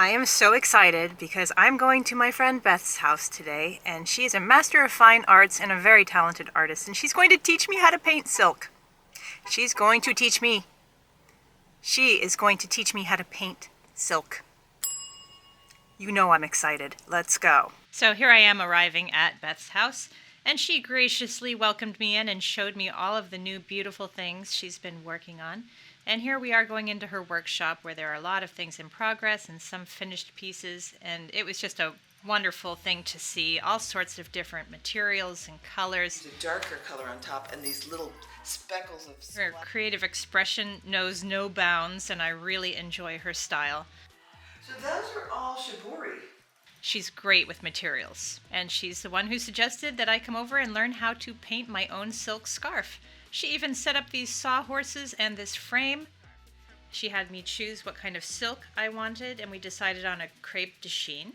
I am so excited because I'm going to my friend Beth's house today, and she is a master of fine arts and a very talented artist, and she's going to teach me how to paint silk. She is going to teach me how to paint silk. You know I'm excited. Let's go. So here I am arriving at Beth's house, and she graciously welcomed me in and showed me all of the new beautiful things she's been working on. And here we are going into her workshop where there are a lot of things in progress and some finished pieces, and it was just a wonderful thing to see, all sorts of different materials and colors. A darker color on top and these little speckles of Her creative expression knows no bounds, and I really enjoy her style. So those are all shibori. She's great with materials, and she's the one who suggested that I come over and learn how to paint my own silk scarf. She even set up these sawhorses and this frame. She had me choose what kind of silk I wanted, and we decided on a crepe de chine.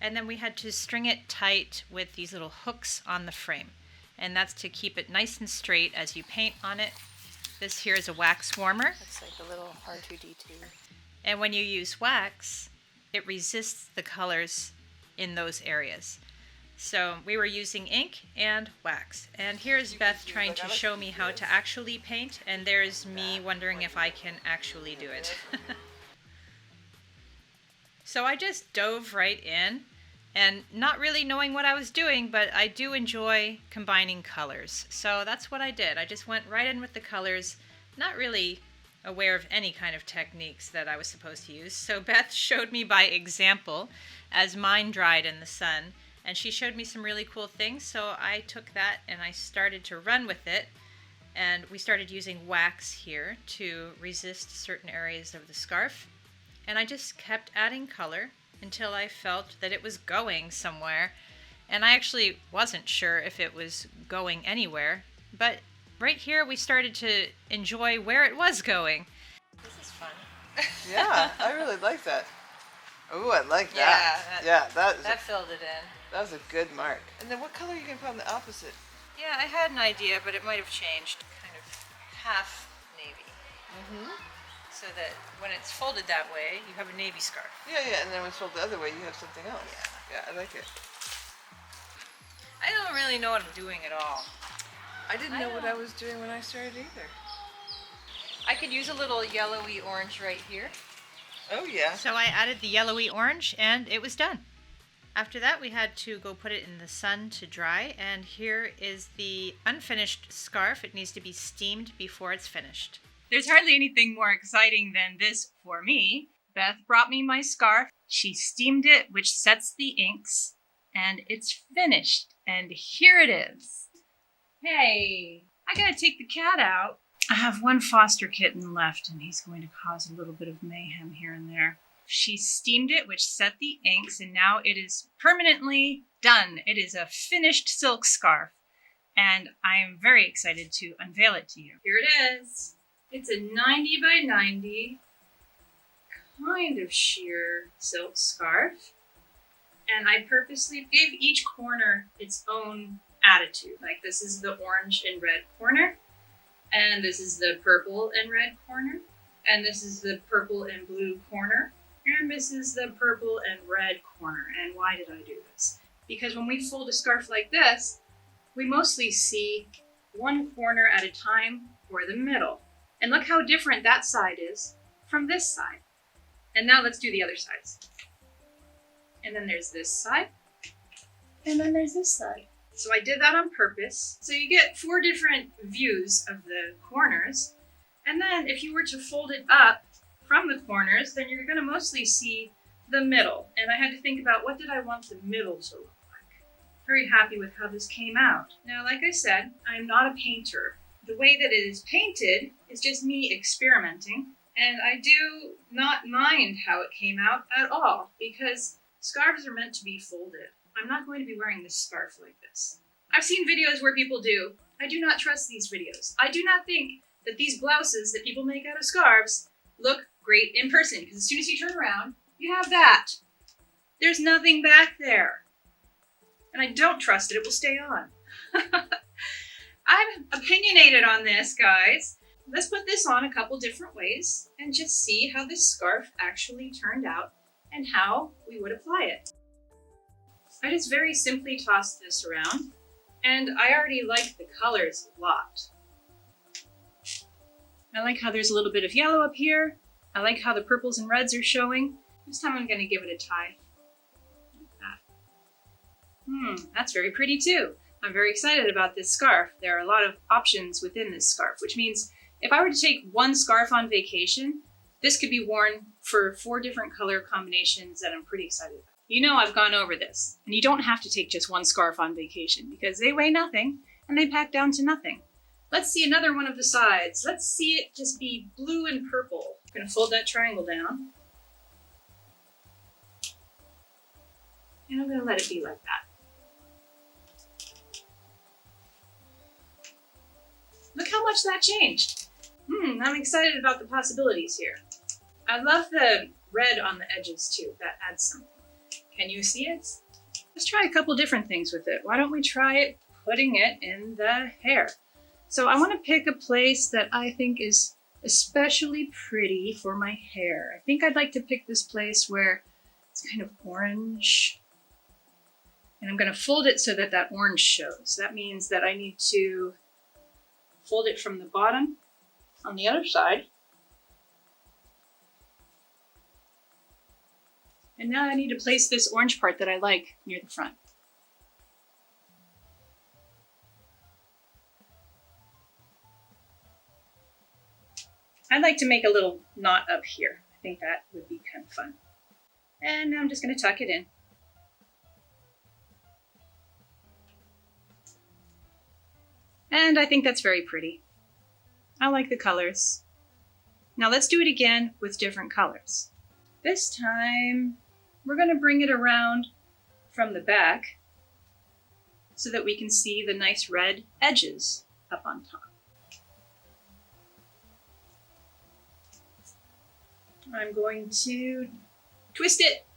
And then we had to string it tight with these little hooks on the frame. And that's to keep it nice and straight as you paint on it. This here is a wax warmer. It's like a little R2-D2. And when you use wax, it resists the colors in those areas. So we were using ink and wax. And here's Beth trying to show me how to actually paint, and there's me wondering if I can actually do it. So I just dove right in, and not really knowing what I was doing, but I do enjoy combining colors. So that's what I did. I just went right in with the colors, not really aware of any kind of techniques that I was supposed to use. So Beth showed me by example as mine dried in the sun, and she showed me some really cool things, so I took that and I started to run with it, and we started using wax here to resist certain areas of the scarf, and I just kept adding color until I felt that it was going somewhere, and I actually wasn't sure if it was going anywhere, but right here we started to enjoy where it was going. This is fun. Yeah, I really like that. Ooh, I like that. That filled it in. That was a good mark. And then what color are you going to put on the opposite? Yeah, I had an idea, but it might have changed. Kind of half navy. Mm-hmm. So that when it's folded that way, you have a navy scarf. Yeah, and then when it's folded the other way, you have something else. Yeah, I like it. I don't really know what I'm doing at all. I didn't know what I was doing when I started either. I could use a little yellowy orange right here. Oh, yeah. So I added the yellowy orange, and it was done. After that, we had to go put it in the sun to dry, and here is the unfinished scarf. It needs to be steamed before it's finished. There's hardly anything more exciting than this for me. Beth brought me my scarf. She steamed it, which sets the inks, and it's finished. And here it is. Hey, I gotta take the cat out. I have one foster kitten left, and he's going to cause a little bit of mayhem here and there. She steamed it, which set the inks, and now it is permanently done. It is a finished silk scarf, and I am very excited to unveil it to you. Here it is. It's a 90 by 90 kind of sheer silk scarf, and I purposely gave each corner its own attitude. Like, this is the orange and red corner, and this is the purple and red corner, and this is the purple and blue corner, and this is the purple and red corner. And why did I do this? Because when we fold a scarf like this, we mostly see one corner at a time, or the middle. And look how different that side is from this side. And now let's do the other sides. And then there's this side, and then there's this side. So I did that on purpose. So you get 4 different views of the corners. And then if you were to fold it up from the corners, then you're going to mostly see the middle. And I had to think about, what did I want the middle to look like? Very happy with how this came out. Now, like I said, I'm not a painter. The way that it is painted is just me experimenting. And I do not mind how it came out at all, because scarves are meant to be folded. I'm not going to be wearing this scarf like this. I've seen videos where people do. I do not trust these videos. I do not think that these blouses that people make out of scarves look great in person, because as soon as you turn around, you have that. There's nothing back there. And I don't trust it will stay on. I'm opinionated on this, guys. Let's put this on a couple different ways and just see how this scarf actually turned out and how we would apply it. I just very simply toss this around, and I already like the colors a lot. I like how there's a little bit of yellow up here. I like how the purples and reds are showing. This time I'm going to give it a tie. Like that. That's very pretty too. I'm very excited about this scarf. There are a lot of options within this scarf, which means if I were to take one scarf on vacation, this could be worn for 4 different color combinations that I'm pretty excited about. You know I've gone over this, and you don't have to take just one scarf on vacation because they weigh nothing and they pack down to nothing. Let's see another one of the sides. Let's see it just be blue and purple. I'm gonna fold that triangle down. And I'm gonna let it be like that. Look how much that changed. I'm excited about the possibilities here. I love the red on the edges too. That adds something. Can you see it? Let's try a couple different things with it. Why don't we try it putting it in the hair? So I want to pick a place that I think is especially pretty for my hair. I think I'd like to pick this place where it's kind of orange. And I'm going to fold it so that that orange shows. That means that I need to fold it from the bottom on the other side. And now I need to place this orange part that I like near the front. I'd like to make a little knot up here. I think that would be kind of fun. And now I'm just going to tuck it in. And I think that's very pretty. I like the colors. Now let's do it again with different colors. This time, we're going to bring it around from the back so that we can see the nice red edges up on top. I'm going to twist it.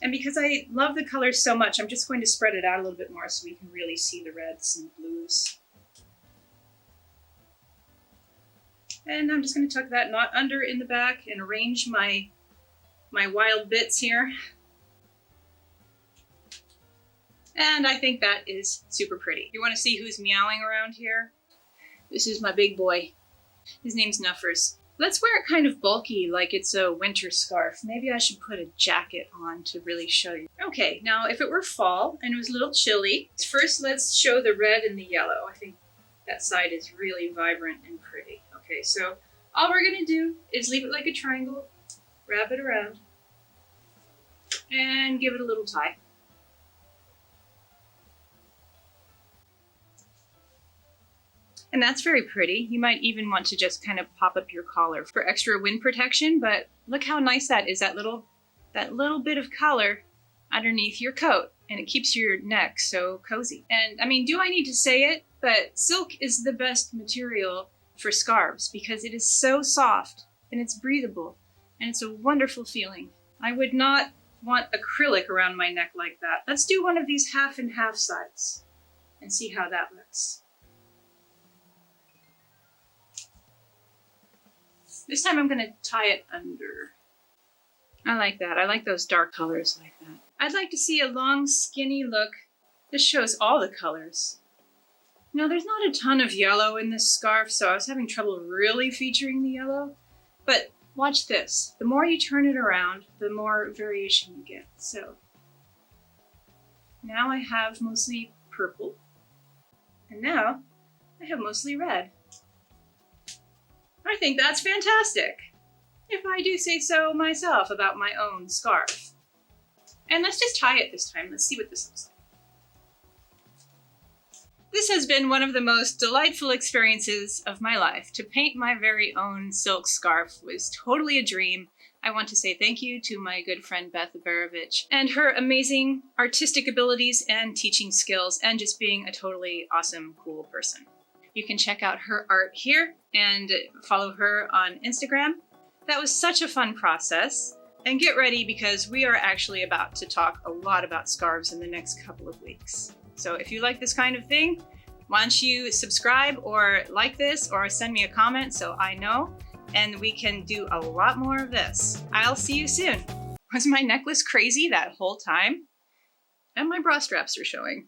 And because I love the colors so much, I'm just going to spread it out a little bit more so we can really see the reds and blues. And I'm just going to tuck that knot under in the back and arrange my wild bits here. And I think that is super pretty. You want to see who's meowing around here? This is my big boy. His name's Nuffers. Let's wear it kind of bulky, like it's a winter scarf. Maybe I should put a jacket on to really show you. Okay, now if it were fall and it was a little chilly, first let's show the red and the yellow. I think that side is really vibrant and pretty. Okay, so all we're gonna do is leave it like a triangle, wrap it around, and give it a little tie. And that's very pretty. You might even want to just kind of pop up your collar for extra wind protection, but look how nice that is, that little bit of color underneath your coat, and it keeps your neck so cozy. And I mean, do I need to say it? But silk is the best material for scarves because it is so soft and it's breathable and it's a wonderful feeling. I would not want acrylic around my neck like that. Let's do one of these half and half sides and see how that looks. This time I'm going to tie it under. I like that. I like those dark colors like that. I'd like to see a long, skinny look. This shows all the colors. Now, there's not a ton of yellow in this scarf, so I was having trouble really featuring the yellow. But watch this. The more you turn it around, the more variation you get. So now I have mostly purple. And now I have mostly red. I think that's fantastic, if I do say so myself about my own scarf. And let's just tie it this time. Let's see what this looks like. This has been one of the most delightful experiences of my life. To paint my very own silk scarf was totally a dream. I want to say thank you to my good friend Beth Abaravich and her amazing artistic abilities and teaching skills and just being a totally awesome, cool person. You can check out her art here and follow her on Instagram. That was such a fun process. And get ready because we are actually about to talk a lot about scarves in the next couple of weeks. So if you like this kind of thing, why don't you subscribe or like this or send me a comment so I know, and we can do a lot more of this. I'll see you soon. Was my necklace crazy that whole time? And my bra straps are showing.